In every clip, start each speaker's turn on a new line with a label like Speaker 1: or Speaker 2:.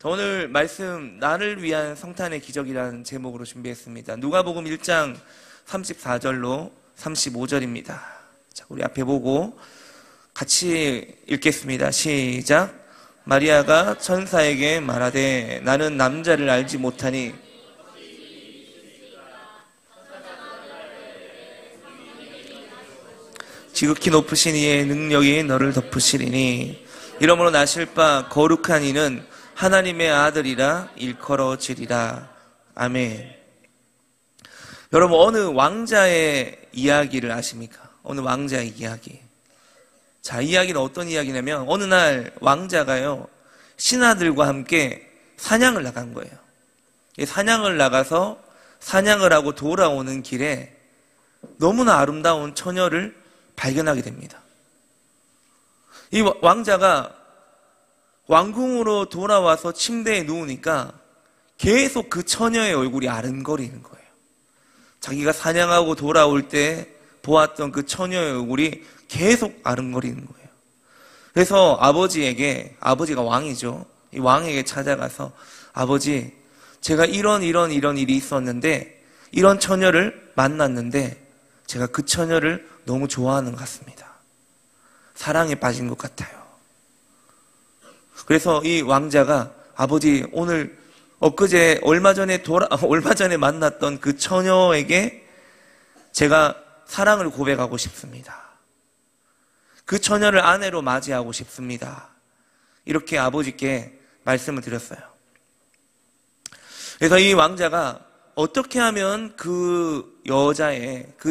Speaker 1: 오늘 말씀 나를 위한 성탄의 기적이라는 제목으로 준비했습니다. 누가복음 1장 34절로 35절입니다. 자, 우리 앞에 보고 같이 읽겠습니다. 시작. 마리아가 천사에게 말하되 나는 남자를 알지 못하니 지극히 높으신 이의 능력이 너를 덮으시리니 이러므로 나실 바 거룩한 이는 하나님의 아들이라 일컬어지리라. 아멘. 여러분, 어느 왕자의 이야기를 아십니까? 어느 왕자의 이야기. 자, 이야기는 어떤 이야기냐면 어느 날 왕자가요, 신하들과 함께 사냥을 나간 거예요. 사냥을 나가서 사냥을 하고 돌아오는 길에 너무나 아름다운 처녀를 발견하게 됩니다. 이 왕자가 왕궁으로 돌아와서 침대에 누우니까 계속 그 처녀의 얼굴이 아른거리는 거예요. 자기가 사냥하고 돌아올 때 보았던 그 처녀의 얼굴이 계속 아른거리는 거예요. 그래서 아버지가 왕이죠. 이 왕에게 찾아가서 아버지, 제가 이런 일이 있었는데 이런 처녀를 만났는데 제가 그 처녀를 너무 좋아하는 것 같습니다. 사랑에 빠진 것 같아요. 그래서 이 왕자가 아버지, 오늘 얼마 전에 만났던 그 처녀에게 제가 사랑을 고백하고 싶습니다. 그 처녀를 아내로 맞이하고 싶습니다. 이렇게 아버지께 말씀을 드렸어요. 그래서 이 왕자가 어떻게 하면 그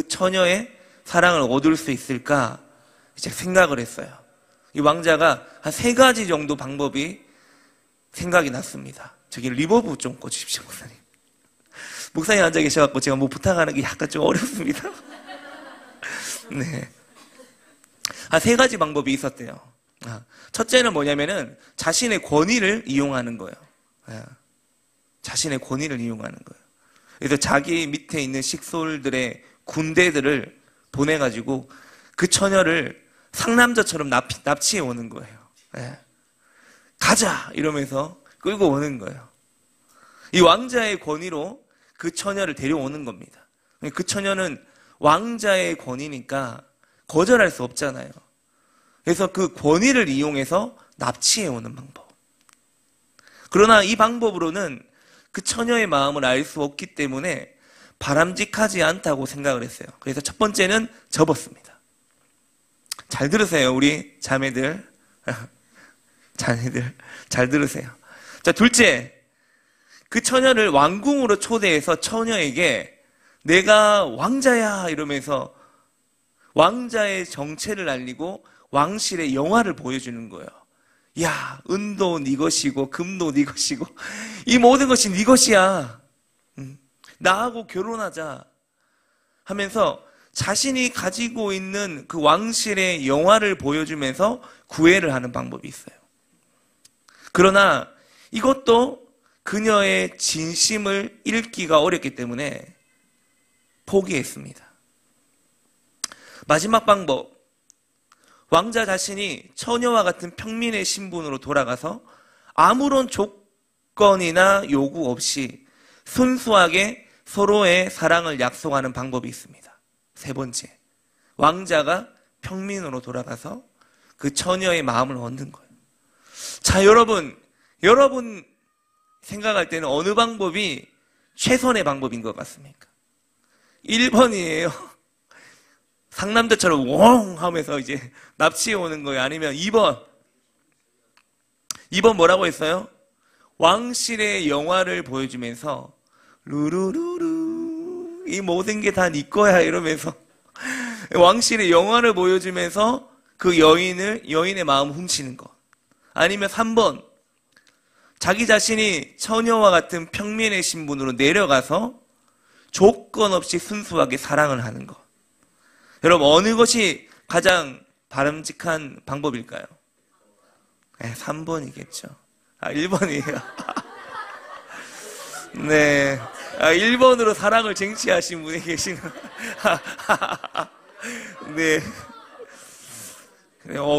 Speaker 1: 처녀의 사랑을 얻을 수 있을까 이제 생각을 했어요. 이 왕자가 한 3가지 정도 방법이 생각이 났습니다. 저기 리버브 좀 꽂으십시오, 목사님. 목사님 앉아 계셔갖고 제가 뭐 부탁하는 게 약간 좀 어렵습니다. 네. 한 3가지 방법이 있었대요. 첫째는 뭐냐면은 자신의 권위를 이용하는 거예요. 자신의 권위를 이용하는 거예요. 그래서 자기 밑에 있는 식솔들의 군대들을 보내가지고 그 처녀를 상남자처럼 납치해 오는 거예요. 가자! 이러면서 끌고 오는 거예요. 이 왕자의 권위로 그 처녀를 데려오는 겁니다. 그 처녀는 왕자의 권위니까 거절할 수 없잖아요. 그래서 그 권위를 이용해서 납치해 오는 방법. 그러나 이 방법으로는 그 처녀의 마음을 알 수 없기 때문에 바람직하지 않다고 생각을 했어요. 그래서 첫 번째는 접었습니다. 잘 들으세요, 우리 자매들. 자매들, 잘 들으세요. 자, 둘째, 그 처녀를 왕궁으로 초대해서 처녀에게 내가 왕자야 이러면서 왕자의 정체를 알리고 왕실의 영화를 보여주는 거예요. 야, 은도 네 것이고 금도 네 것이고 이 모든 것이 네 것이야. 나하고 결혼하자 하면서 자신이 가지고 있는 그 왕실의 영화를 보여주면서 구애를 하는 방법이 있어요. 그러나 이것도 그녀의 진심을 읽기가 어렵기 때문에 포기했습니다. 마지막 방법, 왕자 자신이 처녀와 같은 평민의 신분으로 돌아가서 아무런 조건이나 요구 없이 순수하게 서로의 사랑을 약속하는 방법이 있습니다. 3번째, 왕자가 평민으로 돌아가서 그 처녀의 마음을 얻는 거예요. 자, 여러분 생각할 때는 어느 방법이 최선의 방법인 것 같습니까? 1번이에요. 상남자처럼 웡 하면서 이제 납치해 오는 거예요. 아니면 2번 뭐라고 했어요? 왕실의 영화를 보여주면서 루루루루 이 모든 게 다 네 거야 이러면서 왕실의 영화를 보여주면서 그 여인의 마음을 훔치는 것. 아니면 3번, 자기 자신이 처녀와 같은 평민의 신분으로 내려가서 조건 없이 순수하게 사랑을 하는 것. 여러분, 어느 것이 가장 바람직한 방법일까요? 3번이겠죠. 1번이에요. 네. 1번으로 사랑을 쟁취하신 분이 계시는. 네.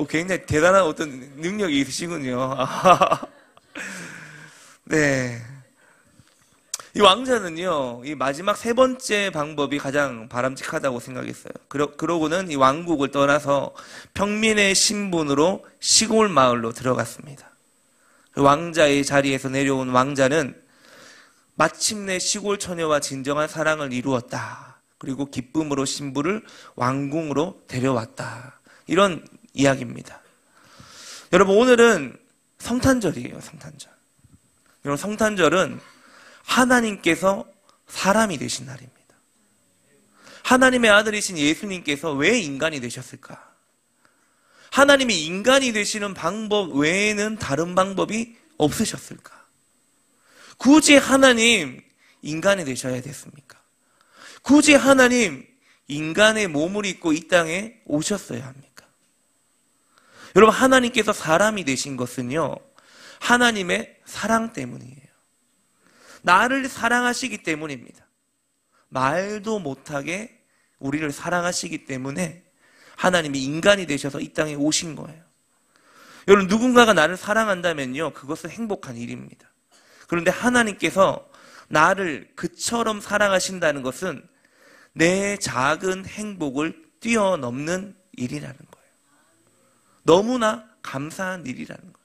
Speaker 1: 굉장히 대단한 어떤 능력이 있으시군요. 네. 이 왕자는요, 이 마지막 세 번째 방법이 가장 바람직하다고 생각했어요. 그러고는 이 왕국을 떠나서 평민의 신분으로 시골 마을로 들어갔습니다. 왕자의 자리에서 내려온 왕자는 마침내 시골 처녀와 진정한 사랑을 이루었다. 그리고 기쁨으로 신부를 왕궁으로 데려왔다. 이런 이야기입니다. 여러분, 오늘은 성탄절이에요, 성탄절. 여러분, 성탄절은 하나님께서 사람이 되신 날입니다. 하나님의 아들이신 예수님께서 왜 인간이 되셨을까? 하나님이 인간이 되시는 방법 외에는 다른 방법이 없으셨을까? 굳이 하나님 인간이 되셔야 됐습니까? 굳이 하나님 인간의 몸을 입고 이 땅에 오셨어야 합니까? 여러분, 하나님께서 사람이 되신 것은요, 하나님의 사랑 때문이에요. 나를 사랑하시기 때문입니다. 말도 못하게 우리를 사랑하시기 때문에 하나님이 인간이 되셔서 이 땅에 오신 거예요. 여러분, 누군가가 나를 사랑한다면요, 그것은 행복한 일입니다. 그런데 하나님께서 나를 그처럼 사랑하신다는 것은 내 작은 행복을 뛰어넘는 일이라는 거예요. 너무나 감사한 일이라는 거예요.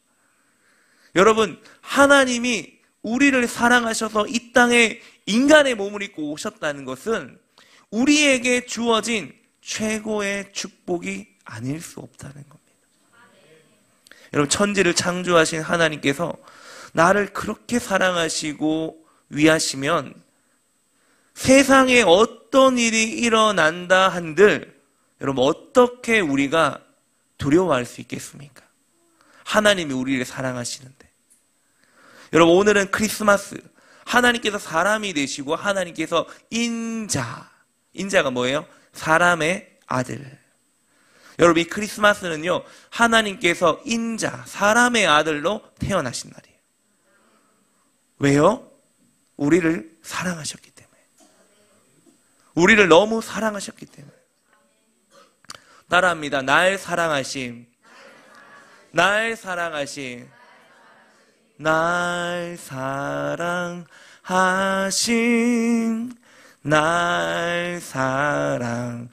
Speaker 1: 여러분, 하나님이 우리를 사랑하셔서 이 땅에 인간의 몸을 입고 오셨다는 것은 우리에게 주어진 최고의 축복이 아닐 수 없다는 겁니다. 여러분, 천지를 창조하신 하나님께서 나를 그렇게 사랑하시고 위하시면 세상에 어떤 일이 일어난다 한들 여러분, 어떻게 우리가 두려워할 수 있겠습니까? 하나님이 우리를 사랑하시는데. 여러분, 오늘은 크리스마스. 하나님께서 사람이 되시고 하나님께서 인자가 뭐예요? 사람의 아들. 여러분, 이 크리스마스는요, 하나님께서 사람의 아들로 태어나신 날이에요. 왜요? 우리를 사랑하셨기 때문에. 우리를 너무 사랑하셨기 때문에. 따라합니다. 날 사랑하심. 날 사랑하심. 날 사랑하심. 날 사랑하심.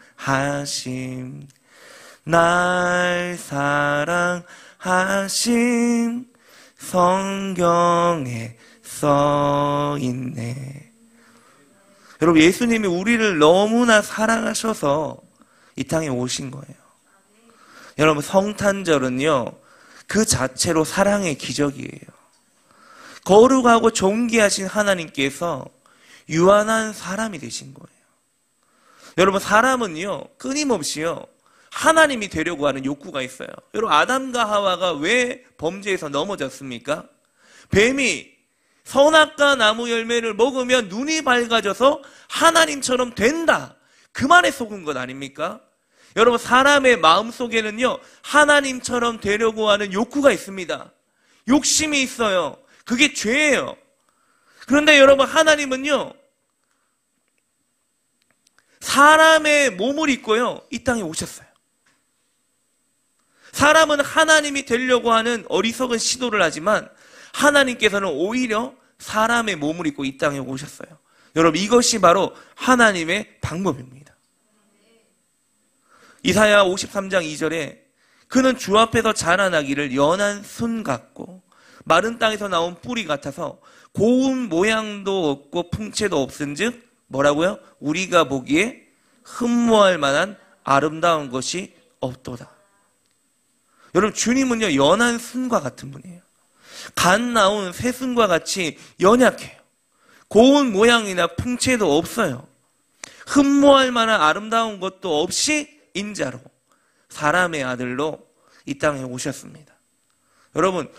Speaker 1: 날 사랑하심. 성경에 써있네. 여러분, 예수님이 우리를 너무나 사랑하셔서 이 땅에 오신 거예요. 여러분, 성탄절은요, 그 자체로 사랑의 기적이에요. 거룩하고 존귀하신 하나님께서 유한한 사람이 되신 거예요. 여러분, 사람은요, 끊임없이요, 하나님이 되려고 하는 욕구가 있어요. 여러분, 아담과 하와가 왜 범죄에서 넘어졌습니까? 뱀이 선악과 나무 열매를 먹으면 눈이 밝아져서 하나님처럼 된다. 그 말에 속은 것 아닙니까? 여러분, 사람의 마음속에는요, 하나님처럼 되려고 하는 욕구가 있습니다. 욕심이 있어요. 그게 죄예요. 그런데 여러분, 하나님은요, 사람의 몸을 입고요, 이 땅에 오셨어요. 사람은 하나님이 되려고 하는 어리석은 시도를 하지만 하나님께서는 오히려 사람의 몸을 입고 이 땅에 오셨어요. 여러분, 이것이 바로 하나님의 방법입니다. 이사야 53장 2절에 그는 주 앞에서 자라나기를 연한 순 같고 마른 땅에서 나온 뿌리 같아서 고운 모양도 없고 풍채도 없은즉 뭐라고요? 우리가 보기에 흠모할 만한 아름다운 것이 없도다. 여러분, 주님은요, 연한 순과 같은 분이에요. 갓 나온 새순과 같이 연약해요. 고운 모양이나 풍채도 없어요. 흠모할 만한 아름다운 것도 없이 인자로 사람의 아들로 이 땅에 오셨습니다. 여러분,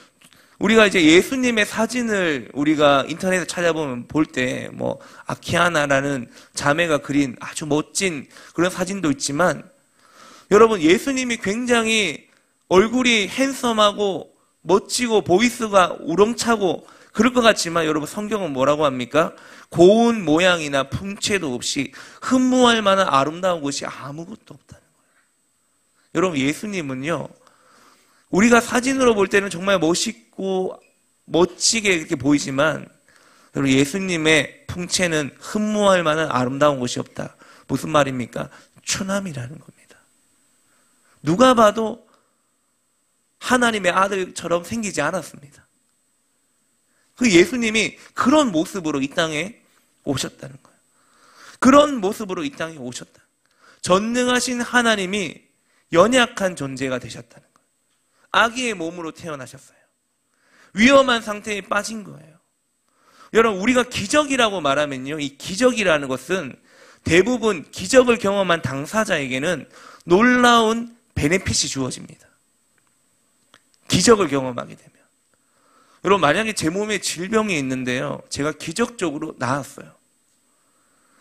Speaker 1: 우리가 이제 예수님의 사진을 우리가 인터넷에 찾아보면 볼 때 뭐 아키아나라는 자매가 그린 아주 멋진 그런 사진도 있지만 여러분, 예수님이 굉장히 얼굴이 핸섬하고 멋지고 보이스가 우렁차고 그럴 것 같지만 여러분, 성경은 뭐라고 합니까? 고운 모양이나 풍채도 없이 흠모할 만한 아름다운 것이 아무것도 없다는 거예요. 여러분, 예수님은요, 우리가 사진으로 볼 때는 정말 멋있고 멋지게 이렇게 보이지만 여러분 예수님의 풍채는 흠모할 만한 아름다운 곳이 없다. 무슨 말입니까? 추남이라는 겁니다. 누가 봐도 하나님의 아들처럼 생기지 않았습니다. 그 예수님이 그런 모습으로 이 땅에 오셨다는 거예요. 그런 모습으로 이 땅에 오셨다. 전능하신 하나님이 연약한 존재가 되셨다는 거예요. 아기의 몸으로 태어나셨어요. 위험한 상태에 빠진 거예요. 여러분, 우리가 기적이라고 말하면요, 이 기적이라는 것은 대부분 기적을 경험한 당사자에게는 놀라운 베네핏이 주어집니다. 기적을 경험하게 되면. 여러분, 만약에 제 몸에 질병이 있는데요, 제가 기적적으로 나았어요.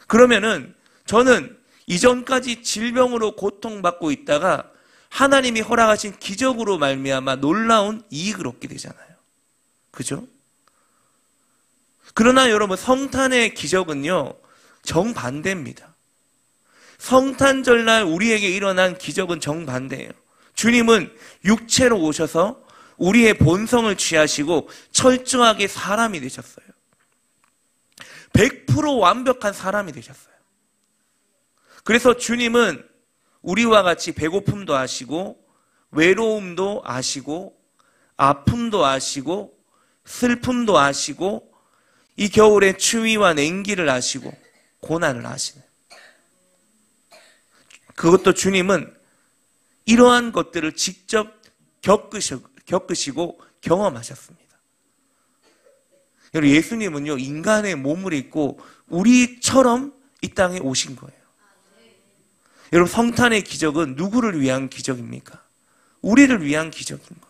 Speaker 1: 그러면은 저는 이전까지 질병으로 고통받고 있다가 하나님이 허락하신 기적으로 말미암아 놀라운 이익을 얻게 되잖아요. 그죠? 그러나 여러분, 성탄의 기적은요, 정반대입니다. 성탄절날 우리에게 일어난 기적은 정반대예요. 주님은 육체로 오셔서 우리의 본성을 취하시고 철저하게 사람이 되셨어요. 100% 완벽한 사람이 되셨어요. 그래서 주님은 우리와 같이 배고픔도 아시고 외로움도 아시고 아픔도 아시고 슬픔도 아시고 이 겨울의 추위와 냉기를 아시고 고난을 아시는, 그것도 주님은 이러한 것들을 직접 겪으시고 경험하셨습니다. 여러분, 예수님은요, 인간의 몸을 입고 우리처럼 이 땅에 오신 거예요. 여러분, 성탄의 기적은 누구를 위한 기적입니까? 우리를 위한 기적인 거예요.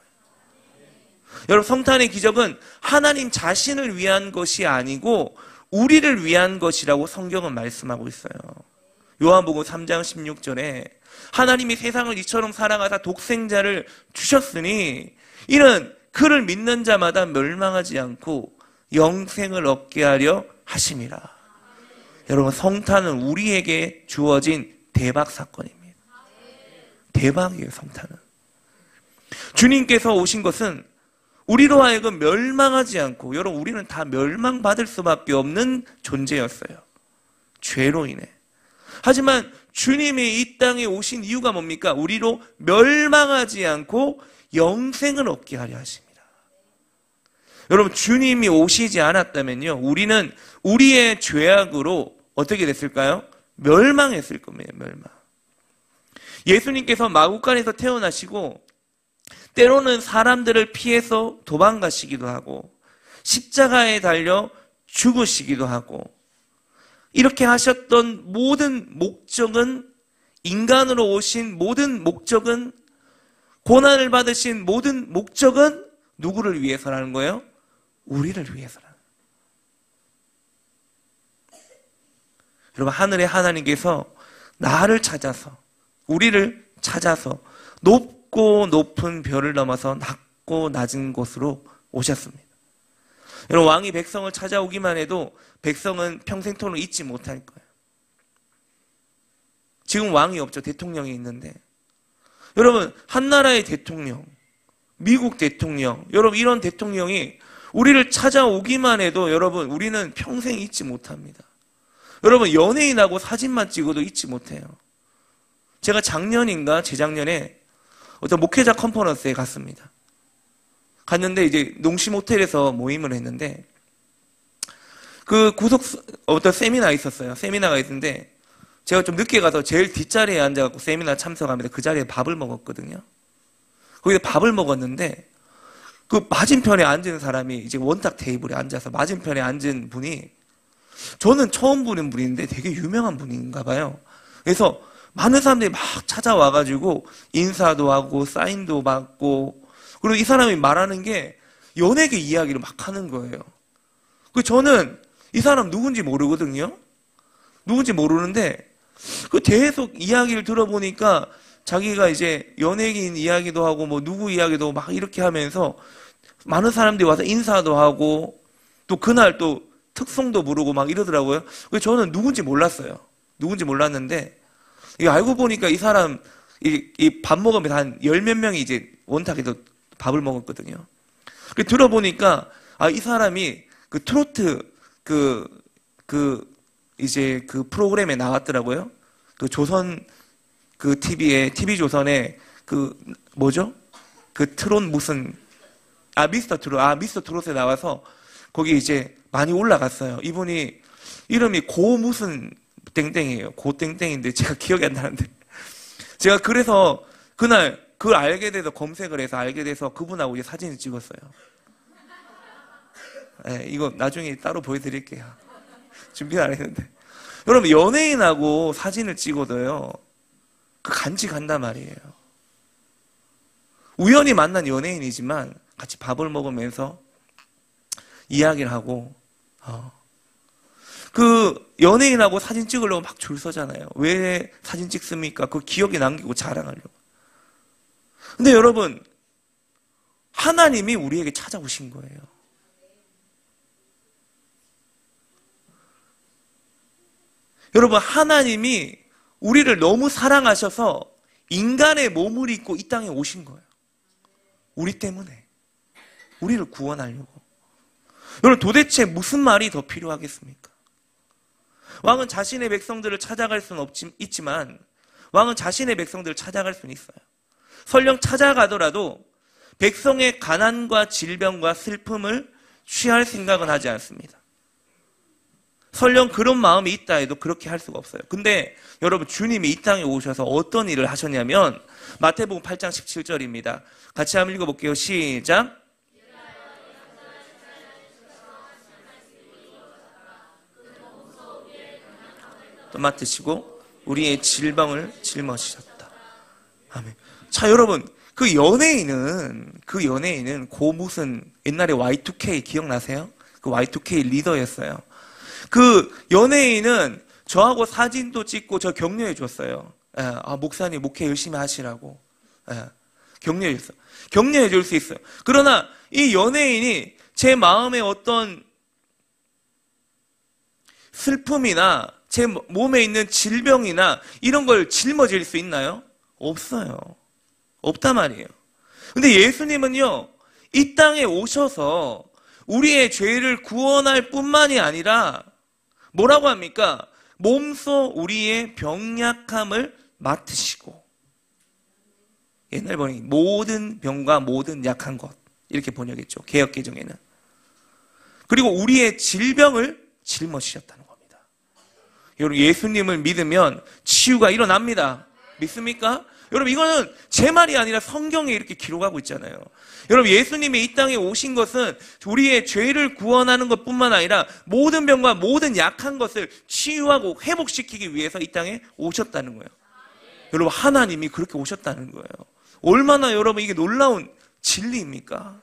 Speaker 1: 여러분, 성탄의 기적은 하나님 자신을 위한 것이 아니고 우리를 위한 것이라고 성경은 말씀하고 있어요. 요한복음 3장 16절에 하나님이 세상을 이처럼 사랑하사 독생자를 주셨으니 이는 그를 믿는 자마다 멸망하지 않고 영생을 얻게 하려 하심이라. 여러분, 성탄은 우리에게 주어진 대박 사건입니다. 대박이에요, 성탄은. 주님께서 오신 것은 우리로 하여금 멸망하지 않고, 여러분, 우리는 다 멸망받을 수밖에 없는 존재였어요. 죄로 인해. 하지만 주님이 이 땅에 오신 이유가 뭡니까? 우리로 멸망하지 않고 영생을 얻게 하려 하십니다. 여러분, 주님이 오시지 않았다면요, 우리는 우리의 죄악으로 어떻게 됐을까요? 멸망했을 겁니다. 멸망. 예수님께서 마구간에서 태어나시고 때로는 사람들을 피해서 도망가시기도 하고 십자가에 달려 죽으시기도 하고, 이렇게 하셨던 모든 목적은, 인간으로 오신 모든 목적은, 고난을 받으신 모든 목적은 누구를 위해서라는 거예요? 우리를 위해서라는 거예요. 여러분, 하늘의 하나님께서 나를 찾아서, 우리를 찾아서 높고 높은 별을 넘어서 낮고 낮은 곳으로 오셨습니다. 여러분, 왕이 백성을 찾아오기만 해도 백성은 평생토록 잊지 못할 거예요. 지금 왕이 없죠. 대통령이 있는데, 여러분, 한 나라의 대통령, 미국 대통령, 여러분, 이런 대통령이 우리를 찾아오기만 해도 여러분, 우리는 평생 잊지 못합니다. 여러분, 연예인하고 사진만 찍어도 잊지 못해요. 제가 작년인가 재작년에 어떤 목회자 컨퍼런스에 갔습니다. 갔는데 이제 농심 호텔에서 모임을 했는데, 그 어떤 세미나 있었어요. 세미나가 있는데 제가 좀 늦게 가서 제일 뒷자리에 앉아갖고 세미나 참석하면서 그 자리에 밥을 먹었거든요. 거기서 밥을 먹었는데 그 맞은편에 앉은 사람이 이제 원탁 테이블에 앉아서 맞은편에 앉은 분이 저는 처음 보는 분인데 되게 유명한 분인가 봐요. 그래서 많은 사람들이 막 찾아와가지고 인사도 하고 사인도 받고, 그리고 이 사람이 말하는 게 연예계 이야기를 막 하는 거예요. 그 저는 이 사람 누군지 모르거든요. 누군지 모르는데 그 계속 이야기를 들어보니까 자기가 이제 연예인 이야기도 하고 뭐 누구 이야기도 막 이렇게 하면서 많은 사람들이 와서 인사도 하고 또 그날 또 특송도 부르고 막 이러더라고요. 그래서 저는 누군지 몰랐어요. 누군지 몰랐는데 알고 보니까 이 사람 이 밥 먹으면서 한 열 몇 명이 이제 원탁에서 밥을 먹었거든요. 들어보니까 아, 이 사람이 그 트로트 이제 그 프로그램에 나왔더라고요. 그 조선 그 TV 조선에 그 뭐죠? 그 트롯 무슨 미스터 트롯에 나와서 거기 이제 많이 올라갔어요. 이분이 이름이 고 무슨 땡땡이에요. 고 땡땡인데 제가 기억이 안 나는데 제가 그래서 그날 그걸 알게 돼서 검색을 해서 알게 돼서 그분하고 이제 사진을 찍었어요. 네, 이거 나중에 따로 보여드릴게요. 준비 안 했는데. 여러분, 연예인하고 사진을 찍어도요, 그 간직한단 말이에요. 우연히 만난 연예인이지만 같이 밥을 먹으면서 이야기를 하고, 그 연예인하고 사진 찍으려고 막 줄 서잖아요. 왜 사진 찍습니까? 그 기억에 남기고 자랑하려고. 근데 여러분, 하나님이 우리에게 찾아오신 거예요. 여러분, 하나님이 우리를 너무 사랑하셔서 인간의 몸을 입고 이 땅에 오신 거예요. 우리 때문에. 우리를 구원하려고. 여러분, 도대체 무슨 말이 더 필요하겠습니까? 왕은 자신의 백성들을 찾아갈 수는 있지만 왕은 자신의 백성들을 찾아갈 수는 있어요. 설령 찾아가더라도 백성의 가난과 질병과 슬픔을 취할 생각은 하지 않습니다. 설령 그런 마음이 있다 해도 그렇게 할 수가 없어요. 근데 여러분, 주님이 이 땅에 오셔서 어떤 일을 하셨냐면 마태복음 8장 17절입니다. 같이 한번 읽어볼게요. 시작. 또 맡으시고 우리의 질병을 짊어지셨다. 아멘. 자, 여러분, 그 연예인은 고 무슨 옛날에 Y2K 기억나세요? 그 Y2K 리더였어요. 그 연예인은 저하고 사진도 찍고 저 격려해 줬어요. 목사님 목회 열심히 하시라고. 격려해 줬어요. 격려해 줄 수 있어요. 그러나 이 연예인이 제 마음에 어떤 슬픔이나 제 몸에 있는 질병이나 이런 걸 짊어질 수 있나요? 없어요. 없단 말이에요. 근데 예수님은요, 이 땅에 오셔서 우리의 죄를 구원할 뿐만이 아니라 뭐라고 합니까? 몸소 우리의 병약함을 맡으시고, 옛날 번역이 모든 병과 모든 약한 것 이렇게 번역했죠. 개역개정에는. 그리고 우리의 질병을 짊어지셨다는 겁니다. 여러분, 예수님을 믿으면 치유가 일어납니다. 믿습니까? 여러분, 이거는 제 말이 아니라 성경에 이렇게 기록하고 있잖아요. 여러분, 예수님이 이 땅에 오신 것은 우리의 죄를 구원하는 것뿐만 아니라 모든 병과 모든 약한 것을 치유하고 회복시키기 위해서 이 땅에 오셨다는 거예요. 여러분, 하나님이 그렇게 오셨다는 거예요. 얼마나 여러분 이게 놀라운 진리입니까?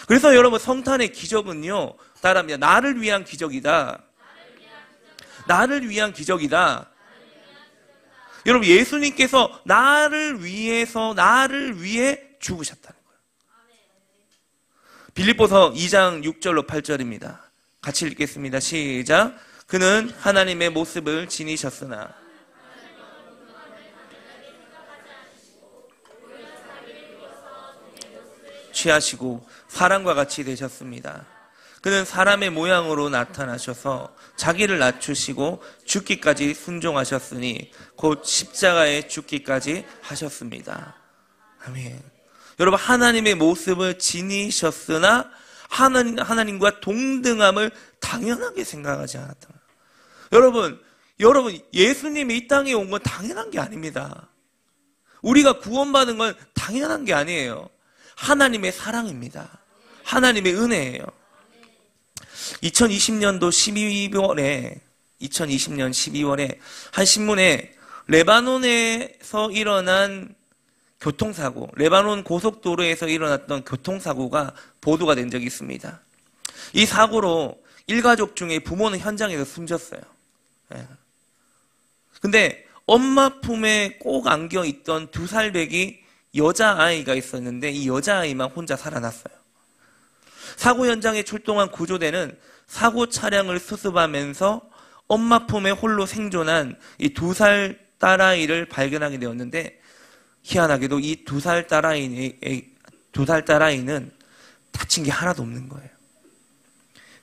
Speaker 1: 그래서 여러분, 성탄의 기적은요, 따라합니다. 나를 위한 기적이다. 나를 위한 기적이다. 여러분, 예수님께서 나를 위해 죽으셨다는 거예요. 빌립보서 2장 6절로 8절입니다. 같이 읽겠습니다. 시작. 그는 하나님의 모습을 지니셨으나 취하시고 사람과 같이 되셨습니다. 그는 사람의 모양으로 나타나셔서 자기를 낮추시고 죽기까지 순종하셨으니 곧 십자가에 죽기까지 하셨습니다. 아멘. 여러분, 하나님의 모습을 지니셨으나 하나님과 동등함을 당연하게 생각하지 않았다. 여러분, 예수님이 이 땅에 온 건 당연한 게 아닙니다. 우리가 구원받은 건 당연한 게 아니에요. 하나님의 사랑입니다. 하나님의 은혜예요. 2020년 12월에 한 신문에 레바논에서 일어난 교통사고, 레바논 고속도로에서 일어났던 교통사고가 보도가 된 적이 있습니다. 이 사고로 일가족 중에 부모는 현장에서 숨졌어요. 근데 엄마 품에 꼭 안겨 있던 2살 배기 여자아이가 있었는데 이 여자아이만 혼자 살아났어요. 사고 현장에 출동한 구조대는 사고 차량을 수습하면서 엄마 품에 홀로 생존한 이 2살 딸아이를 발견하게 되었는데, 희한하게도 이 2살 딸아이는 다친 게 하나도 없는 거예요.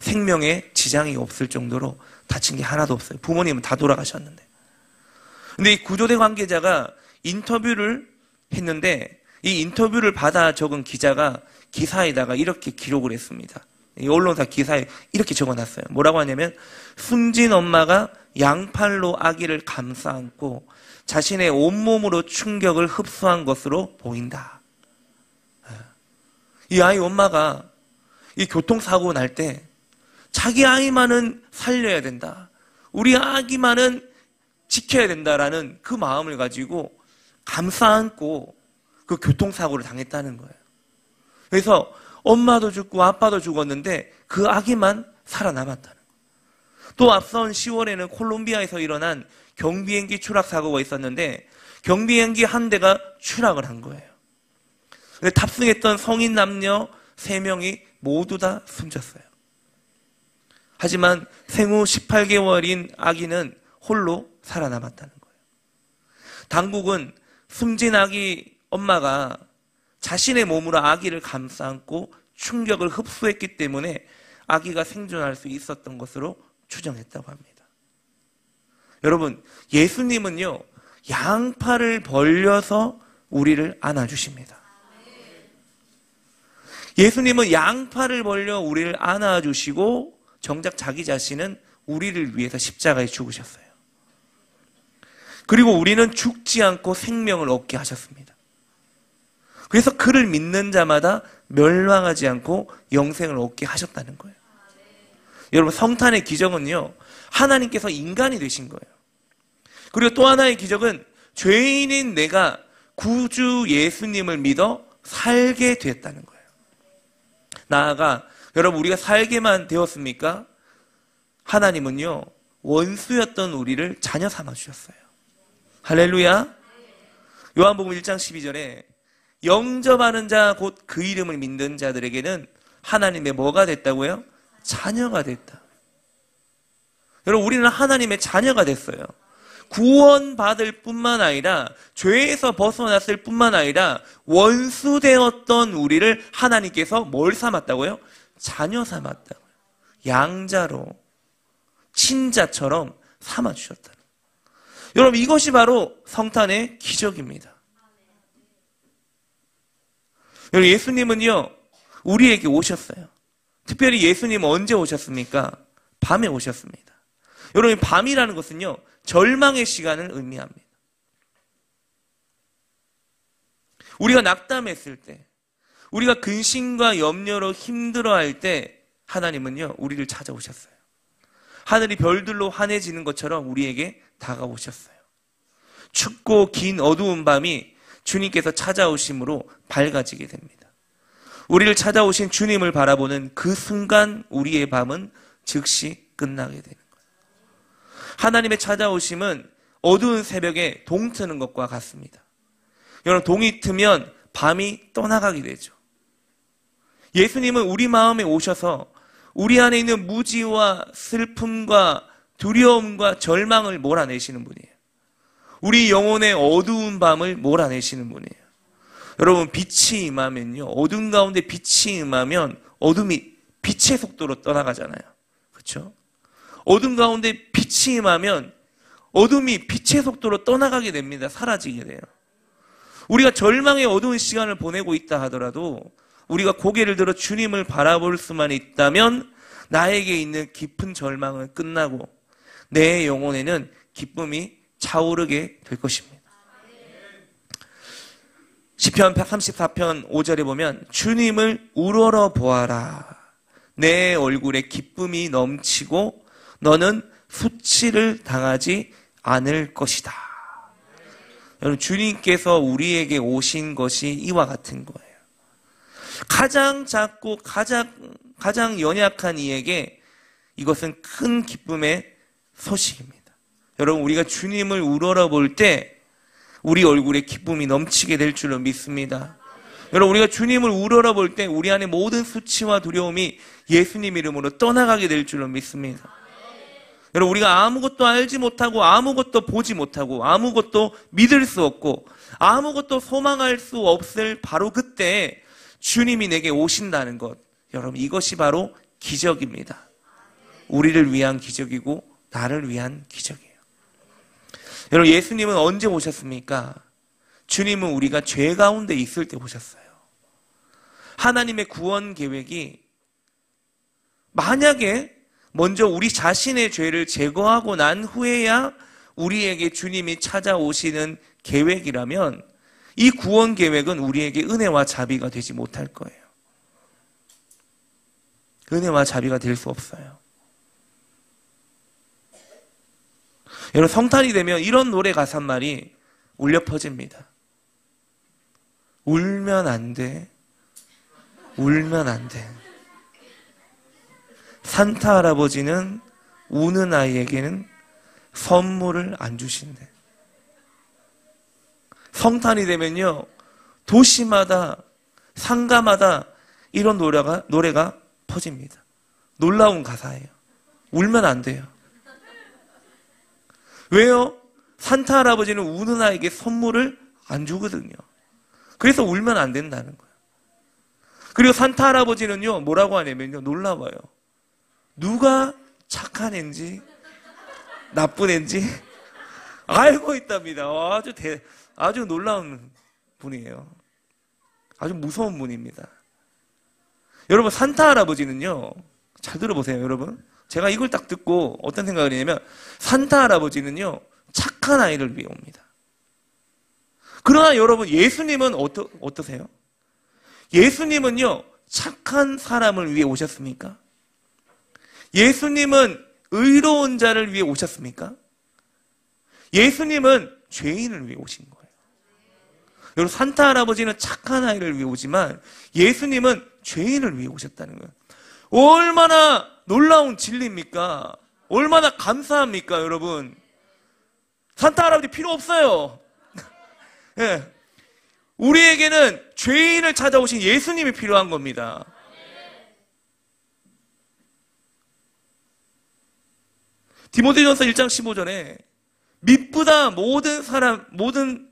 Speaker 1: 생명에 지장이 없을 정도로 다친 게 하나도 없어요. 부모님은 다 돌아가셨는데. 근데 이 구조대 관계자가 인터뷰를 했는데 이 인터뷰를 받아 적은 기자가 기사에다가 이렇게 기록을 했습니다. 이 언론사 기사에 이렇게 적어놨어요. 뭐라고 하냐면 숨진 엄마가 양팔로 아기를 감싸 안고 자신의 온몸으로 충격을 흡수한 것으로 보인다. 이 아이 엄마가 이 교통사고 날 때 자기 아이만은 살려야 된다. 우리 아기만은 지켜야 된다라는 그 마음을 가지고 감싸 안고 그 교통사고를 당했다는 거예요. 그래서 엄마도 죽고 아빠도 죽었는데 그 아기만 살아남았다는 거예요. 또 앞선 10월에는 콜롬비아에서 일어난 경비행기 추락 사고가 있었는데 경비행기 한 대가 추락을 한 거예요. 근데 탑승했던 성인 남녀 3명이 모두 다 숨졌어요. 하지만 생후 18개월인 아기는 홀로 살아남았다는 거예요. 당국은 숨진 아기 엄마가 자신의 몸으로 아기를 감싸 안고 충격을 흡수했기 때문에 아기가 생존할 수 있었던 것으로 추정했다고 합니다. 여러분, 예수님은요, 양팔을 벌려서 우리를 안아주십니다. 예수님은 양팔을 벌려 우리를 안아주시고 정작 자기 자신은 우리를 위해서 십자가에 죽으셨어요. 그리고 우리는 죽지 않고 생명을 얻게 하셨습니다. 그래서 그를 믿는 자마다 멸망하지 않고 영생을 얻게 하셨다는 거예요. 여러분, 성탄의 기적은요, 하나님께서 인간이 되신 거예요. 그리고 또 하나의 기적은 죄인인 내가 구주 예수님을 믿어 살게 되었다는 거예요. 나아가 여러분, 우리가 살게만 되었습니까? 하나님은요, 원수였던 우리를 자녀 삼아 주셨어요. 할렐루야. 요한복음 1장 12절에 영접하는 자 곧 그 이름을 믿는 자들에게는 하나님의 뭐가 됐다고요? 자녀가 됐다. 여러분, 우리는 하나님의 자녀가 됐어요. 구원받을 뿐만 아니라 죄에서 벗어났을 뿐만 아니라 원수되었던 우리를 하나님께서 뭘 삼았다고요? 자녀 삼았다고요. 양자로 친자처럼 삼아주셨다. 여러분, 이것이 바로 성탄의 기적입니다. 여러분, 예수님은요, 우리에게 오셨어요. 특별히 예수님은 언제 오셨습니까? 밤에 오셨습니다. 여러분, 밤이라는 것은요, 절망의 시간을 의미합니다. 우리가 낙담했을 때, 우리가 근심과 염려로 힘들어할 때 하나님은요, 우리를 찾아오셨어요. 하늘이 별들로 환해지는 것처럼 우리에게 다가오셨어요. 춥고 긴 어두운 밤이 주님께서 찾아오심으로 밝아지게 됩니다. 우리를 찾아오신 주님을 바라보는 그 순간 우리의 밤은 즉시 끝나게 되는 거예요. 하나님의 찾아오심은 어두운 새벽에 동 트는 것과 같습니다. 여러분, 동이 트면 밤이 떠나가게 되죠. 예수님은 우리 마음에 오셔서 우리 안에 있는 무지와 슬픔과 두려움과 절망을 몰아내시는 분이에요. 우리 영혼의 어두운 밤을 몰아내시는 분이에요. 여러분, 빛이 임하면요, 어둠 가운데 빛이 임하면 어둠이 빛의 속도로 떠나가잖아요. 그렇죠? 어둠 가운데 빛이 임하면 어둠이 빛의 속도로 떠나가게 됩니다. 사라지게 돼요. 우리가 절망의 어두운 시간을 보내고 있다 하더라도 우리가 고개를 들어 주님을 바라볼 수만 있다면 나에게 있는 깊은 절망은 끝나고 내 영혼에는 기쁨이 차오르게 될 것입니다. 시편 134편 5절에 보면 주님을 우러러 보아라. 내 얼굴에 기쁨이 넘치고 너는 수치를 당하지 않을 것이다. 여러분, 주님께서 우리에게 오신 것이 이와 같은 거예요. 가장 작고 가장 연약한 이에게 이것은 큰 기쁨의 소식입니다. 여러분, 우리가 주님을 우러러 볼 때 우리 얼굴에 기쁨이 넘치게 될 줄로 믿습니다. 여러분, 우리가 주님을 우러러 볼 때 우리 안에 모든 수치와 두려움이 예수님 이름으로 떠나가게 될 줄로 믿습니다. 여러분, 우리가 아무것도 알지 못하고 아무것도 보지 못하고 아무것도 믿을 수 없고 아무것도 소망할 수 없을 바로 그때 주님이 내게 오신다는 것, 여러분, 이것이 바로 기적입니다. 우리를 위한 기적이고 나를 위한 기적이에요. 여러분, 예수님은 언제 오셨습니까? 주님은 우리가 죄 가운데 있을 때 오셨어요. 하나님의 구원 계획이 만약에 먼저 우리 자신의 죄를 제거하고 난 후에야 우리에게 주님이 찾아오시는 계획이라면 이 구원 계획은 우리에게 은혜와 자비가 되지 못할 거예요. 은혜와 자비가 될 수 없어요. 여러분, 성탄이 되면 이런 노래 가사말이 울려 퍼집니다. 울면 안 돼. 울면 안 돼. 산타 할아버지는 우는 아이에게는 선물을 안 주신대. 성탄이 되면요, 도시마다, 상가마다 이런 노래가 퍼집니다. 놀라운 가사예요. 울면 안 돼요. 왜요? 산타 할아버지는 우는 아이에게 선물을 안 주거든요. 그래서 울면 안 된다는 거예요. 그리고 산타 할아버지는요, 뭐라고 하냐면요, 놀라워요. 누가 착한 앤지 나쁜 앤지 알고 있답니다. 아주 놀라운 분이에요. 아주 무서운 분입니다. 여러분, 산타 할아버지는요, 잘 들어보세요, 여러분. 제가 이걸 딱 듣고 어떤 생각을 했냐면, 산타 할아버지는요, 착한 아이를 위해 옵니다. 그러나 여러분, 예수님은 어떠세요? 예수님은요, 착한 사람을 위해 오셨습니까? 예수님은 의로운 자를 위해 오셨습니까? 예수님은 죄인을 위해 오신 거예요. 여러분, 산타 할아버지는 착한 아이를 위해 오지만 예수님은 죄인을 위해 오셨다는 거예요. 얼마나 놀라운 진리입니까? 얼마나 감사합니까, 여러분? 산타 할아버지 필요 없어요. 네. 우리에게는 죄인을 찾아오신 예수님이 필요한 겁니다. 디모데전서 1장 15절에 미쁘다 모든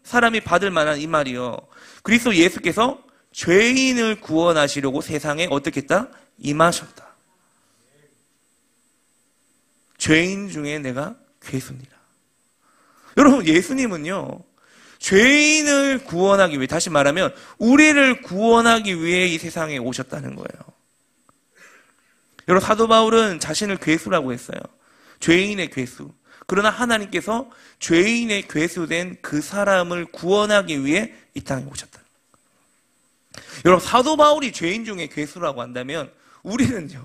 Speaker 1: 사람이 받을 만한 이 말이요, 그리스도 예수께서 죄인을 구원하시려고 세상에 어떻게 했다? 임하셨다. 죄인 중에 내가 괴수니라. 여러분, 예수님은요, 죄인을 구원하기 위해, 다시 말하면 우리를 구원하기 위해 이 세상에 오셨다는 거예요. 여러분, 사도 바울은 자신을 괴수라고 했어요. 죄인의 괴수. 그러나 하나님께서 죄인의 괴수된 그 사람을 구원하기 위해 이 땅에 오셨다. 여러분, 사도 바울이 죄인 중에 괴수라고 한다면 우리는요,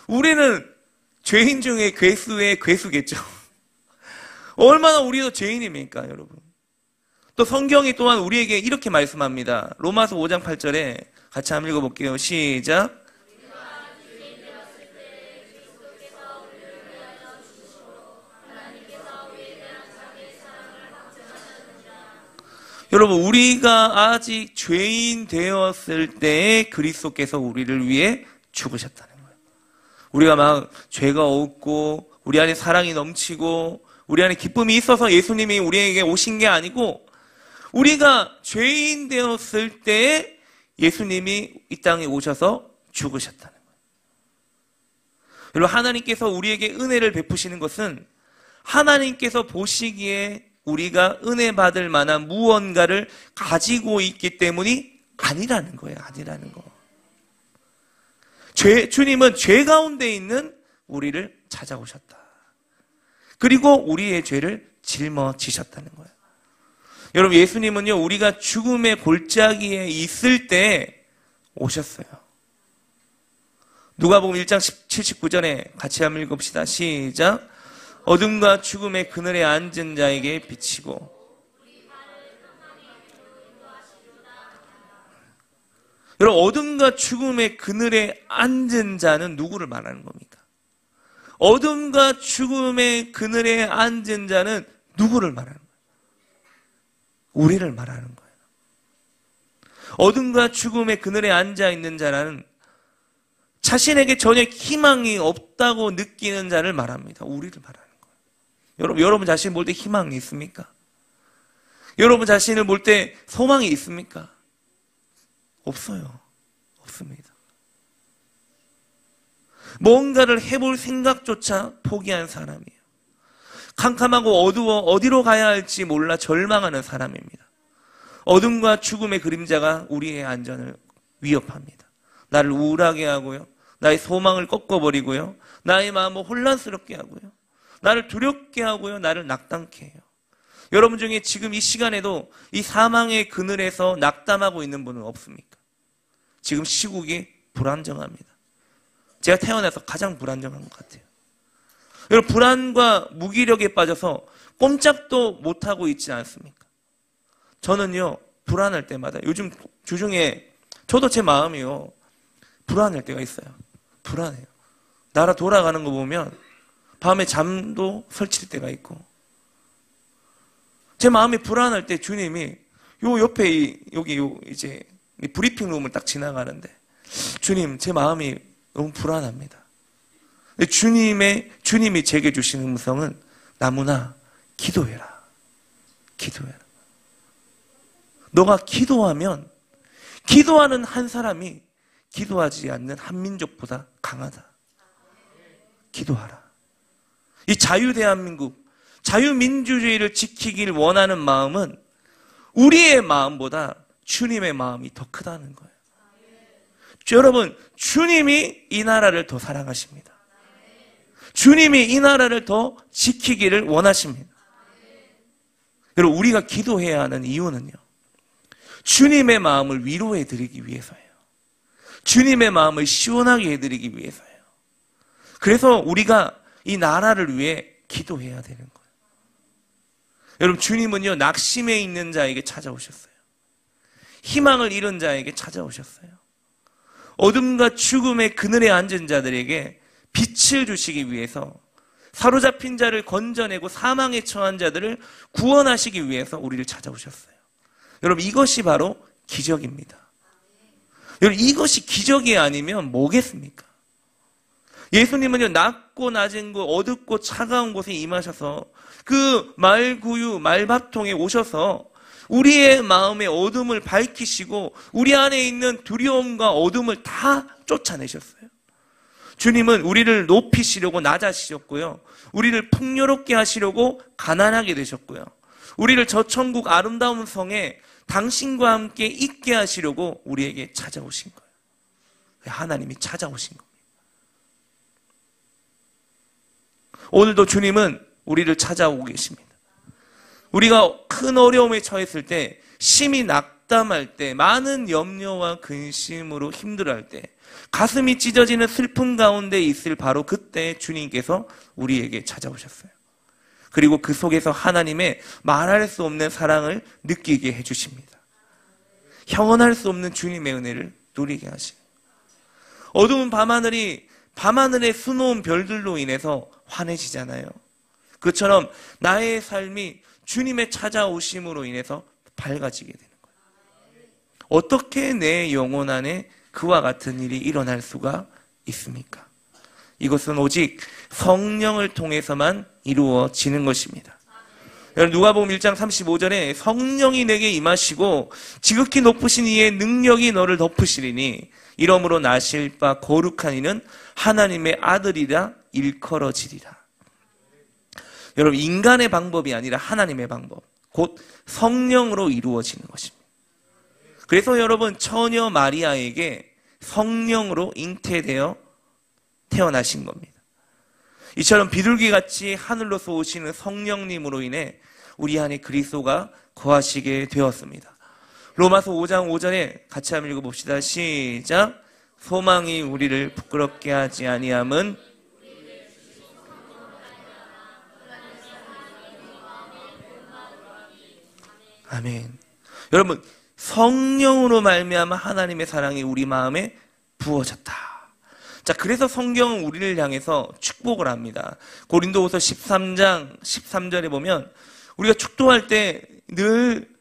Speaker 1: 우리는 죄인 중에 괴수의 괴수겠죠. 얼마나 우리도 죄인입니까, 여러분? 또 성경이 또한 우리에게 이렇게 말씀합니다. 로마서 5장 8절에 같이 한번 읽어볼게요. 시작. 여러분, 우리가 아직 죄인 되었을 때에 그리스도께서 우리를 위해 죽으셨다는 거예요. 우리가 막 죄가 없고 우리 안에 사랑이 넘치고 우리 안에 기쁨이 있어서 예수님이 우리에게 오신 게 아니고, 우리가 죄인 되었을 때에 예수님이 이 땅에 오셔서 죽으셨다는 거예요. 여러분, 하나님께서 우리에게 은혜를 베푸시는 것은 하나님께서 보시기에 우리가 은혜 받을 만한 무언가를 가지고 있기 때문이 아니라는 거예요. 아니라는 거. 주님은 죄 가운데 있는 우리를 찾아오셨다. 그리고 우리의 죄를 짊어지셨다는 거예요. 여러분, 예수님은요, 우리가 죽음의 골짜기에 있을 때 오셨어요. 누가복음 1장 79절에 같이 한번 읽읍시다. 시작. 어둠과 죽음의 그늘에 앉은 자에게 비치고. 여러분, 어둠과 죽음의 그늘에 앉은 자는 누구를 말하는 겁니까? 어둠과 죽음의 그늘에 앉은 자는 누구를 말하는 거예요? 우리를 말하는 거예요. 어둠과 죽음의 그늘에 앉아 있는 자라는 자신에게 전혀 희망이 없다고 느끼는 자를 말합니다. 우리를 말하는 거예요. 여러분 자신 볼 때 희망이 있습니까? 여러분 자신을 볼 때 소망이 있습니까? 없어요. 없습니다. 뭔가를 해볼 생각조차 포기한 사람이에요. 캄캄하고 어두워 어디로 가야 할지 몰라 절망하는 사람입니다. 어둠과 죽음의 그림자가 우리의 안전을 위협합니다. 나를 우울하게 하고요. 나의 소망을 꺾어버리고요. 나의 마음을 혼란스럽게 하고요. 나를 두렵게 하고요. 나를 낙담케 해요. 여러분 중에 지금 이 시간에도 이 사망의 그늘에서 낙담하고 있는 분은 없습니까? 지금 시국이 불안정합니다. 제가 태어나서 가장 불안정한 것 같아요. 여러분, 불안과 무기력에 빠져서 꼼짝도 못하고 있지 않습니까? 저는요, 불안할 때마다 요즘 주중에 저도 제 마음이요, 불안할 때가 있어요. 불안해요. 나라 돌아가는 거 보면 밤에 잠도 설칠 때가 있고, 제 마음이 불안할 때 주님이 요 옆에 여기 이제 브리핑 룸을 딱 지나가는데, 주님, 제 마음이 너무 불안합니다. 주님이 제게 주시는 음성은 나무나 기도해라. 기도해라. 너가 기도하면 기도하는 한 사람이 기도하지 않는 한 민족보다 강하다. 기도하라. 이 자유대한민국, 자유민주주의를 지키길 원하는 마음은 우리의 마음보다 주님의 마음이 더 크다는 거예요. 여러분, 주님이 이 나라를 더 사랑하십니다. 주님이 이 나라를 더 지키기를 원하십니다. 여러분, 우리가 기도해야 하는 이유는요, 주님의 마음을 위로해 드리기 위해서예요. 주님의 마음을 시원하게 해드리기 위해서예요. 그래서 우리가 이 나라를 위해 기도해야 되는 거예요. 여러분, 주님은요, 낙심해 있는 자에게 찾아오셨어요. 희망을 잃은 자에게 찾아오셨어요. 어둠과 죽음의 그늘에 앉은 자들에게 빛을 주시기 위해서, 사로잡힌 자를 건져내고 사망에 처한 자들을 구원하시기 위해서 우리를 찾아오셨어요. 여러분, 이것이 바로 기적입니다. 여러분, 이것이 기적이 아니면 뭐겠습니까? 예수님은요, 낮고 낮은 곳, 어둡고 차가운 곳에 임하셔서 그 말구유, 말밥통에 오셔서 우리의 마음의 어둠을 밝히시고 우리 안에 있는 두려움과 어둠을 다 쫓아내셨어요. 주님은 우리를 높이시려고 낮아지셨고요. 우리를 풍요롭게 하시려고 가난하게 되셨고요. 우리를 저 천국 아름다운 성에 당신과 함께 있게 하시려고 우리에게 찾아오신 거예요. 하나님이 찾아오신 겁니다. 오늘도 주님은 우리를 찾아오고 계십니다. 우리가 큰 어려움에 처했을 때, 심히 낙담할 때, 많은 염려와 근심으로 힘들어할 때, 가슴이 찢어지는 슬픔 가운데 있을 바로 그때 주님께서 우리에게 찾아오셨어요. 그리고 그 속에서 하나님의 말할 수 없는 사랑을 느끼게 해주십니다. 형언할 수 없는 주님의 은혜를 누리게 하시고, 어두운 밤하늘의 수놓은 별들로 인해서 환해지잖아요. 그처럼 나의 삶이 주님의 찾아오심으로 인해서 밝아지게 되는 거예요. 어떻게 내 영혼 안에 그와 같은 일이 일어날 수가 있습니까? 이것은 오직 성령을 통해서만 이루어지는 것입니다. 여러분, 누가복음 1장 35절에 성령이 내게 임하시고 지극히 높으신 이의 능력이 너를 덮으시리니 이러므로 나실 바 거룩한 이는 하나님의 아들이라 일컬어지리라. 여러분, 인간의 방법이 아니라 하나님의 방법, 곧 성령으로 이루어지는 것입니다. 그래서 여러분, 처녀 마리아에게 성령으로 잉태되어 태어나신 겁니다. 이처럼 비둘기같이 하늘로서 오시는 성령님으로 인해 우리 안에 그리스도가 거하시게 되었습니다. 로마서 5장 5절에 같이 한번 읽어봅시다. 시작. 소망이 우리를 부끄럽게 하지 아니함은 아멘. 여러분, 성령으로 말미암아 하나님의 사랑이 우리 마음에 부어졌다. 자, 그래서 성경은 우리를 향해서 축복을 합니다. 고린도후서 13장 13절에 보면 우리가 축도할 때 늘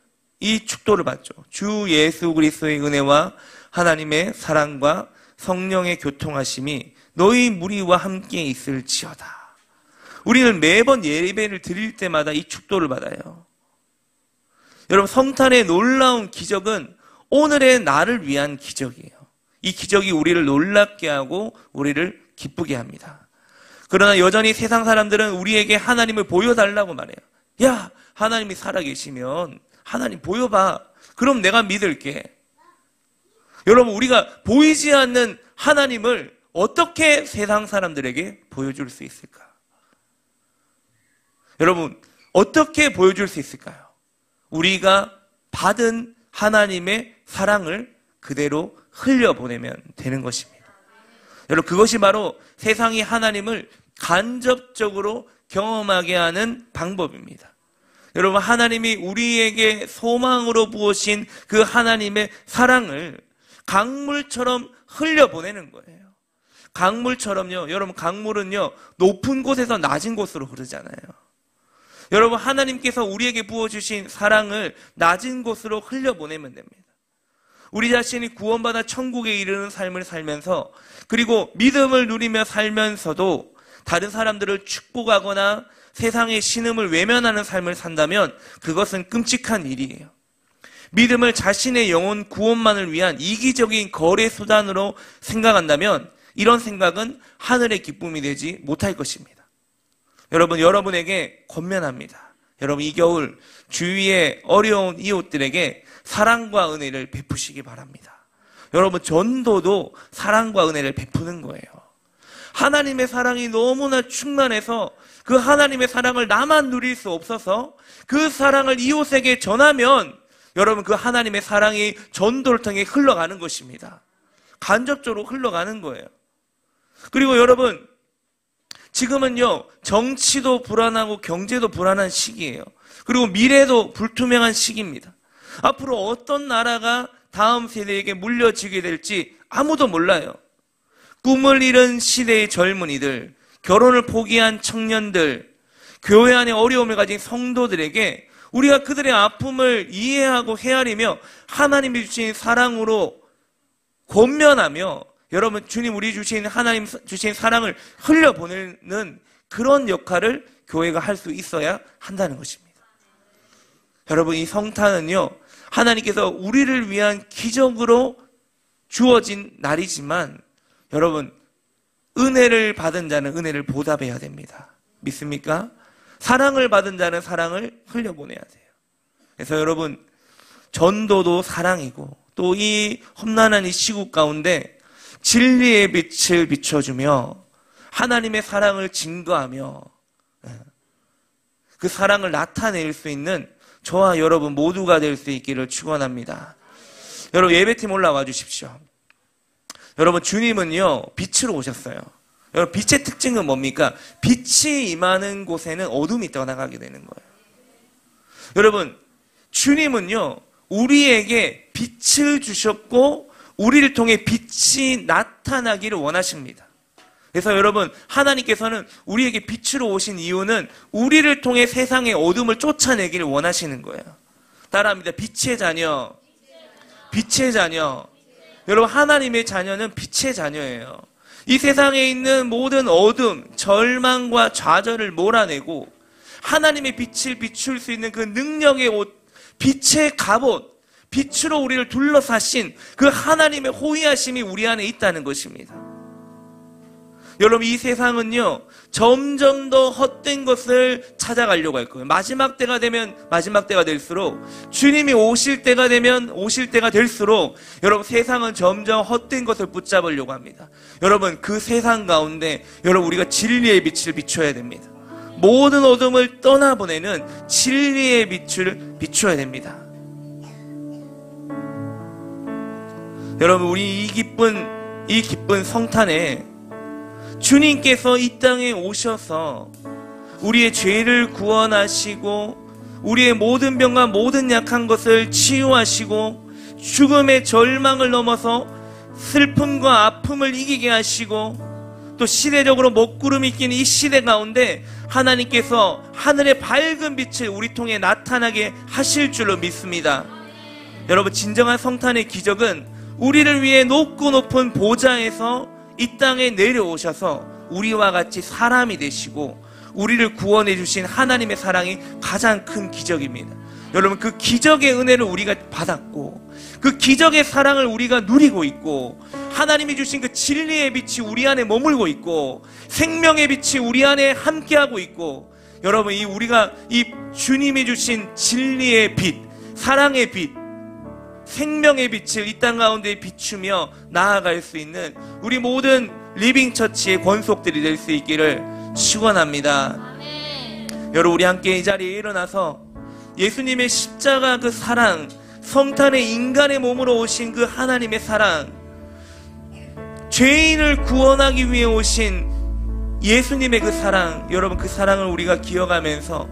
Speaker 1: 이 축도를 받죠. 주 예수 그리스도의 은혜와 하나님의 사랑과 성령의 교통하심이 너희 무리와 함께 있을지어다. 우리는 매번 예배를 드릴 때마다 이 축도를 받아요. 여러분, 성탄의 놀라운 기적은 오늘의 나를 위한 기적이에요. 이 기적이 우리를 놀랍게 하고 우리를 기쁘게 합니다. 그러나 여전히 세상 사람들은 우리에게 하나님을 보여달라고 말해요. 야, 하나님이 살아계시면 하나님 보여봐. 그럼 내가 믿을게. 여러분, 우리가 보이지 않는 하나님을 어떻게 세상 사람들에게 보여줄 수 있을까? 여러분, 어떻게 보여줄 수 있을까요? 우리가 받은 하나님의 사랑을 그대로 흘려보내면 되는 것입니다. 여러분, 그것이 바로 세상이 하나님을 간접적으로 경험하게 하는 방법입니다. 여러분, 하나님이 우리에게 소망으로 부으신 그 하나님의 사랑을 강물처럼 흘려보내는 거예요. 강물처럼요. 여러분, 강물은요, 높은 곳에서 낮은 곳으로 흐르잖아요. 여러분, 하나님께서 우리에게 부어주신 사랑을 낮은 곳으로 흘려보내면 됩니다. 우리 자신이 구원받아 천국에 이르는 삶을 살면서, 그리고 믿음을 누리며 살면서도 다른 사람들을 축복하거나 세상의 신음을 외면하는 삶을 산다면 그것은 끔찍한 일이에요. 믿음을 자신의 영혼 구원만을 위한 이기적인 거래 수단으로 생각한다면 이런 생각은 하늘의 기쁨이 되지 못할 것입니다. 여러분, 여러분에게 권면합니다. 여러분, 이 겨울 주위에 어려운 이웃들에게 사랑과 은혜를 베푸시기 바랍니다. 여러분, 전도도 사랑과 은혜를 베푸는 거예요. 하나님의 사랑이 너무나 충만해서 그 하나님의 사랑을 나만 누릴 수 없어서 그 사랑을 이웃에게 전하면 여러분, 그 하나님의 사랑이 전도를 통해 흘러가는 것입니다. 간접적으로 흘러가는 거예요. 그리고 여러분, 지금은요, 정치도 불안하고 경제도 불안한 시기예요. 그리고 미래도 불투명한 시기입니다. 앞으로 어떤 나라가 다음 세대에게 물려지게 될지 아무도 몰라요. 꿈을 잃은 시대의 젊은이들, 결혼을 포기한 청년들, 교회 안에 어려움을 가진 성도들에게 우리가 그들의 아픔을 이해하고 헤아리며 하나님이 주신 사랑으로 권면하며 여러분, 주님 우리 주신 하나님 주신 사랑을 흘려보내는 그런 역할을 교회가 할 수 있어야 한다는 것입니다. 여러분, 이 성탄은요, 하나님께서 우리를 위한 기적으로 주어진 날이지만 여러분, 은혜를 받은 자는 은혜를 보답해야 됩니다. 믿습니까? 사랑을 받은 자는 사랑을 흘려보내야 돼요. 그래서 여러분, 전도도 사랑이고 또 이 험난한 이 시국 가운데 진리의 빛을 비춰주며 하나님의 사랑을 증거하며 그 사랑을 나타낼 수 있는 저와 여러분 모두가 될 수 있기를 축원합니다. 여러분, 예배팀 올라와 주십시오. 여러분, 주님은요, 빛으로 오셨어요. 여러분, 빛의 특징은 뭡니까? 빛이 임하는 곳에는 어둠이 떠나가게 되는 거예요. 여러분, 주님은요, 우리에게 빛을 주셨고 우리를 통해 빛이 나타나기를 원하십니다. 그래서 여러분, 하나님께서는 우리에게 빛으로 오신 이유는 우리를 통해 세상의 어둠을 쫓아내기를 원하시는 거예요. 따라합니다. 빛의 자녀. 빛의 자녀. 여러분, 하나님의 자녀는 빛의 자녀예요. 이 세상에 있는 모든 어둠, 절망과 좌절을 몰아내고 하나님의 빛을 비출 수 있는 그 능력의 옷, 빛의 갑옷, 빛으로 우리를 둘러싸신 그 하나님의 호위하심이 우리 안에 있다는 것입니다. 여러분, 이 세상은요, 점점 더 헛된 것을 찾아가려고 할 거예요. 마지막 때가 되면 마지막 때가 될수록, 주님이 오실 때가 되면 오실 때가 될수록 여러분, 세상은 점점 헛된 것을 붙잡으려고 합니다. 여러분, 그 세상 가운데 여러분, 우리가 진리의 빛을 비춰야 됩니다. 모든 어둠을 떠나보내는 진리의 빛을 비춰야 됩니다. 여러분, 우리 이 기쁜 성탄에 주님께서 이 땅에 오셔서 우리의 죄를 구원하시고 우리의 모든 병과 모든 약한 것을 치유하시고 죽음의 절망을 넘어서 슬픔과 아픔을 이기게 하시고 또 시대적으로 먹구름이 낀 이 시대 가운데 하나님께서 하늘의 밝은 빛을 우리 통해 나타나게 하실 줄로 믿습니다. 여러분, 진정한 성탄의 기적은 우리를 위해 높고 높은 보좌에서 이 땅에 내려오셔서 우리와 같이 사람이 되시고 우리를 구원해 주신 하나님의 사랑이 가장 큰 기적입니다. 여러분, 그 기적의 은혜를 우리가 받았고 그 기적의 사랑을 우리가 누리고 있고 하나님이 주신 그 진리의 빛이 우리 안에 머물고 있고 생명의 빛이 우리 안에 함께하고 있고, 여러분, 우리가 이 주님이 주신 진리의 빛, 사랑의 빛, 생명의 빛을 이 땅 가운데 비추며 나아갈 수 있는 우리 모든 리빙처치의 권속들이 될 수 있기를 축원합니다. 여러분, 우리 함께 이 자리에 일어나서 예수님의 십자가 그 사랑, 성탄의 인간의 몸으로 오신 그 하나님의 사랑, 죄인을 구원하기 위해 오신 예수님의 그 사랑, 여러분, 그 사랑을 우리가 기억하면서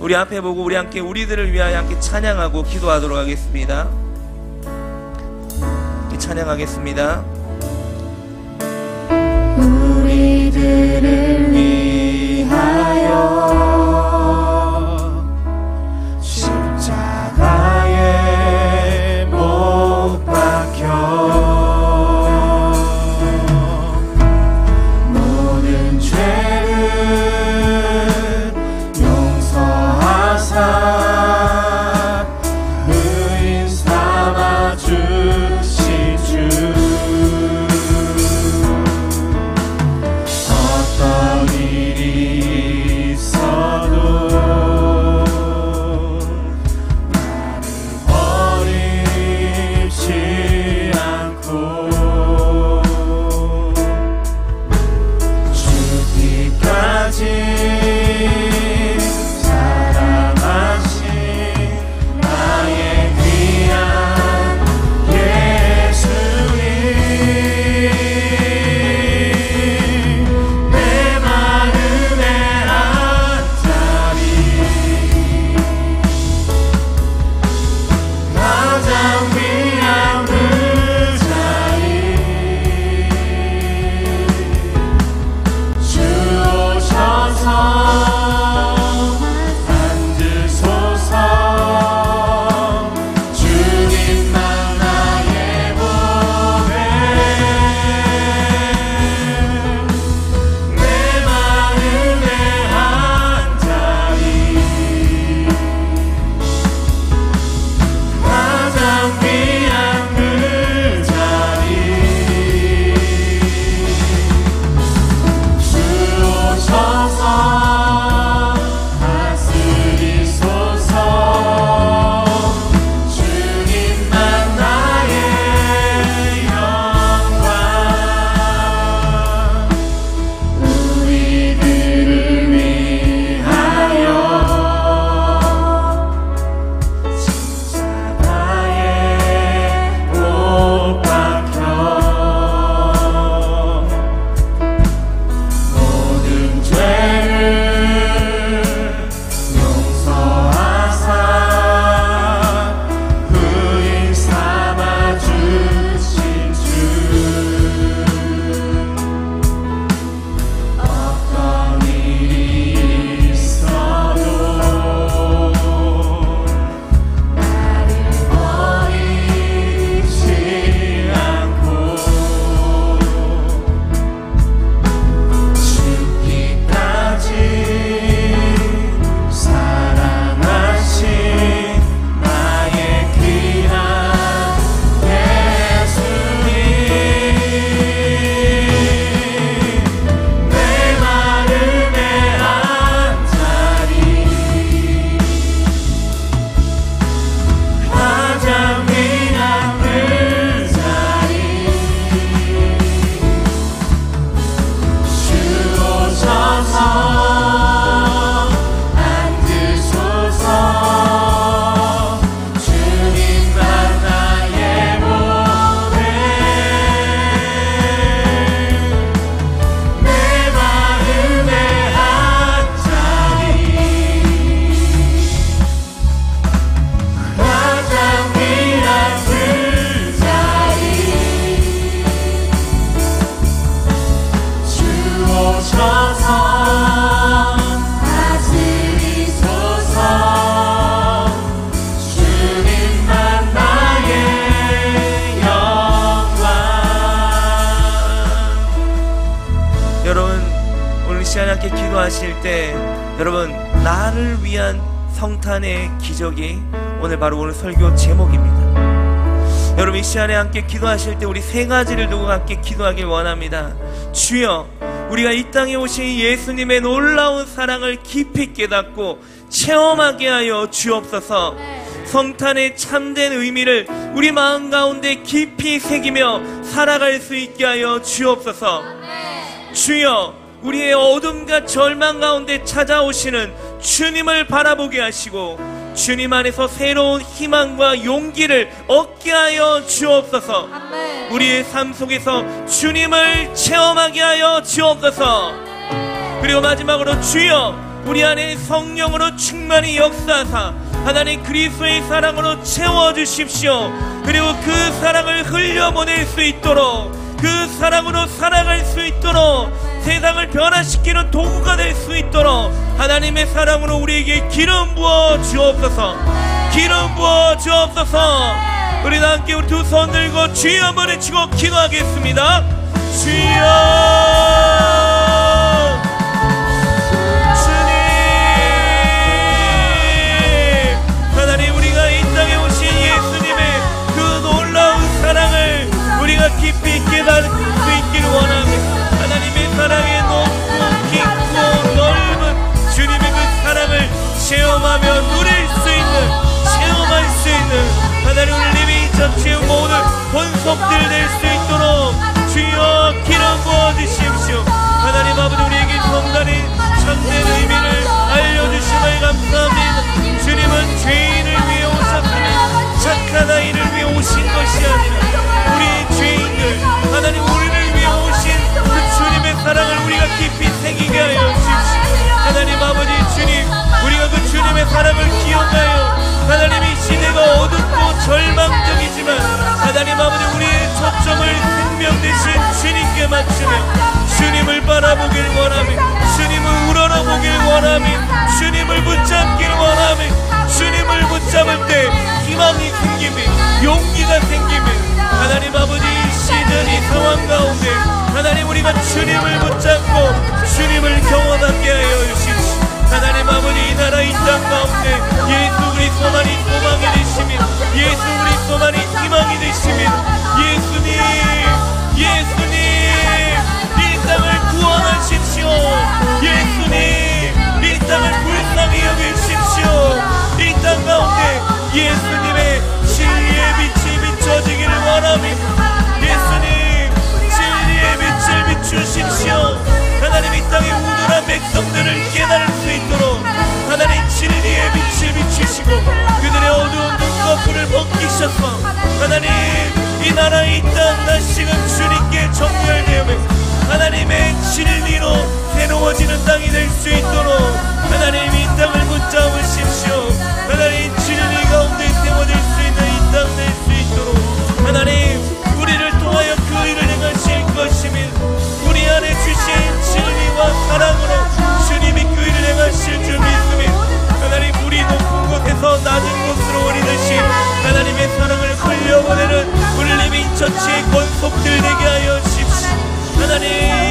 Speaker 1: 우리 앞에 보고 우리 함께 우리들을 위하여 함께 찬양하고 기도하도록 하겠습니다. 찬양하겠습니다.
Speaker 2: 우리들을 위하여 십자가에 못 박혀 모든 죄를 용서하사 의인 삼아 주신 주, 어떤 일이 있어도 나를 버리지 않고 죽기까지 사랑하신 나의 귀한 예수님, 내 마음에 한자리 가장 귀한 그 자리, 주 오셔서 앉으소서. 주님만 나의 보배, 내 마음에 한자리 가장 귀한 그 자리, 주 오셔서 다스리소서. 주님만 나의 영광, 우리들을 위하여 십자가에 못 박혀 모든 죄를 용서하사 의인 삼아 주신 주, 어떤 일이 있어도 나를 버리지 않고 죽기까지 사랑하신 나의 귀한 예수님, 내 마음에 한자리 가장 귀한 그 자리, 주 오셔서 앉으소서. 주님만 나의 보배, 내 마음에 한자리 가장 귀한 그 자리, 주 오셔서 다스리소서. 주님만 나의 영광.
Speaker 1: 여러분, 오늘 시간 함께 기도하실 때 여러분, 나를 위한 성탄의 기적이 오늘 바로 오늘 설교 제목입니다. 여러분 이 시간에 함께 기도하실 때 우리 세 가지를 두고 함께 기도하길 원합니다. 주여, 우리가 이 땅에 오신 예수님의 놀라운 사랑을 깊이 깨닫고 체험하게 하여 주옵소서. 성탄의 참된 의미를 우리 마음 가운데 깊이 새기며 살아갈 수 있게 하여 주옵소서. 주여, 우리의 어둠과 절망 가운데 찾아오시는 주님을 바라보게 하시고 주님 안에서 새로운 희망과 용기를 얻게 하여 주옵소서. 우리의 삶 속에서 주님을 체험하게 하여 주옵소서. 그리고 마지막으로 주여, 우리 안에 성령으로 충만히 역사하사 하나님 그리스도의 사랑으로 채워주십시오. 그리고 그 사랑을 흘려보낼 수 있도록, 그 사랑으로 살아갈 수 있도록, 세상을 변화시키는 도구가 될 수 있도록 하나님의 사랑으로 우리에게 기름 부어 주옵소서. 기름 부어 주옵소서. 우리는 함께 우리 두 손 들고 주여 한번 외치고 기도하겠습니다. 주여, 주님, 하나님 우리가 이 땅에 오신 예수님의 그 놀라운 사랑을 우리가 깊이 깨달을 수 있기를 원합니다. 하나님의 사랑의 높고 깊고 넓은 주님의 그 사랑을 체험하며 누릴 수 있는, 체험할 수 있는 하나님 우리 리빙 전체의 모든 권속들 될 수 있도록 주여 기름 부어주십시오. 하나님 아버지, 우리에게 성단의 참된 의미를 알려주심을 감사합니다. 주님은 죄인을 위해 오셨으면 착한 아이를 위해 오신 것이 아니라 우리 죄인들, 하나님 우리를 위해 오신 그 주님의 사랑을 우리가 깊이 새기게 하여 주십시오. 하나님 아버지, 주님, 우리가 그 주님의 사랑을 기억하여 하나님이 시대가 어둡고 절망적이지만 하나님 아버지 우리의 초점을 생명 되신 주님께 맞추며 주님을 바라보길 원하며 주님을 우러러보길 원하며 주님을 붙잡길 원하며 주님을 붙잡을 때 희망이 생기며 용기가 생기며 하나님 아버지 시즌 이 상황 가운데 하나님 우리가 주님을 붙잡고 주님을 경험하게 하여 주십시오. 하나님 아버지, 이 나라 이 땅 가운데 예수 그리스도만이 소망이 되시며 예수 그리스도만이 희망이 되시며 예수님, 예수님 이 땅을 구원하십시오. 예수님 이 땅을 불쌍히 여기십시오. 이 땅 가운데 예수님의 진리의 빛이 비춰지기를 원합니다. 예수님 진리의 빛을 비추십시오. 하나님 이 땅의 우둔한 백성들을 깨달을 수 있도록 하나님 진리의 빛을 비추시고 그들의 어두운 눈꺼풀을 벗기셔서 하나님 이 나라 이 땅 다시금 주님께 정결되며 하나님의 진리로 새로워지는 땅이 될 수 있도록 하나님 이 땅을 붙잡으십시오. 하나님 진리 가운데 세워질 수 있는 이 땅 될 수 있도록 하나님 우리를 통하여 그 일을 행하실 것이며 우리 안에 주신 진리와 사랑으로 주님이 그 일을 행하실 줄 믿으며 하나님 우리 높은 곳에서 낮은 곳으로 오리듯이 하나님의 사랑을 흘려보내는 우리 리빙 처치의 권속들 되게 하여 주십시오. 하나님